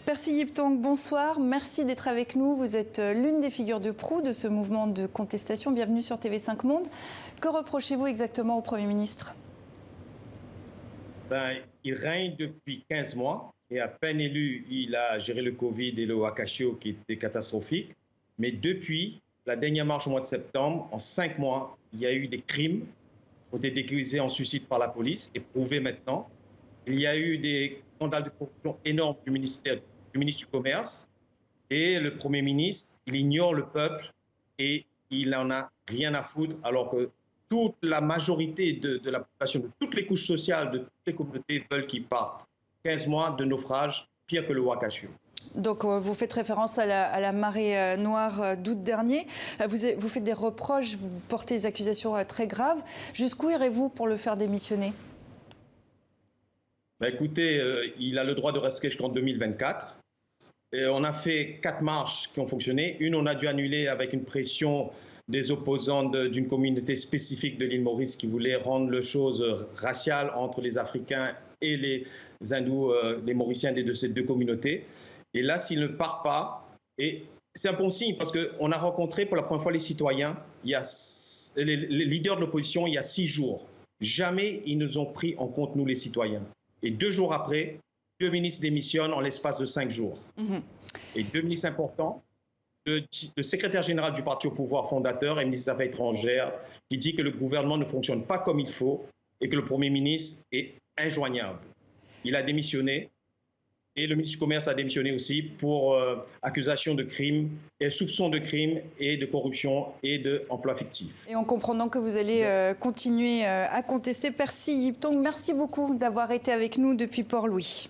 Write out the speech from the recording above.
Percy Yiptong, bonsoir. Merci d'être avec nous. Vous êtes l'une des figures de proue de ce mouvement de contestation. Bienvenue sur TV5 Monde. Que reprochez-vous exactement au Premier ministre ? Il règne depuis 15 mois et à peine élu, il a géré le Covid et le Wakashio qui était catastrophique. Mais depuis la dernière marche au mois de septembre, en 5 mois, il y a eu des crimes qui ont été déguisés en suicide par la police et prouvés maintenant. Il y a eu des scandales de corruption énormes du ministre du Commerce et le Premier ministre, il ignore le peuple et il n'en a rien à foutre alors que toute la majorité de la population, de toutes les couches sociales, de toutes les communautés veulent qu'il parte. 15 mois de naufrage, pire que le Wakashio. Donc vous faites référence à la marée noire d'août dernier. Vous faites des reproches, vous portez des accusations très graves. Jusqu'où irez-vous pour le faire démissionner ? Écoutez, il a le droit de rester jusqu'en 2024. Et on a fait 4 marches qui ont fonctionné. Une, on a dû annuler avec une pression des opposants d'une communauté spécifique de l'île Maurice qui voulait rendre les choses raciales entre les Africains et les hindous, les Mauriciens de ces deux communautés. Et là, s'il ne part pas, et c'est un bon signe parce qu'on a rencontré pour la première fois les citoyens, les leaders de l'opposition, il y a 6 jours. Jamais ils nous ont pris en compte, nous les citoyens. Et 2 jours après, 2 ministres démissionnent en l'espace de 5 jours. Et 2 ministres importants, le secrétaire général du parti au pouvoir fondateur et ministre des Affaires étrangères, qui dit que le gouvernement ne fonctionne pas comme il faut et que le Premier ministre est injoignable. Il a démissionné et le ministre du Commerce a démissionné aussi pour accusation de crime, et soupçon de crime et de corruption et d'emploi fictif. Et en comprenant que vous allez continuer à contester, Percy Yiptong, merci beaucoup d'avoir été avec nous depuis Port-Louis.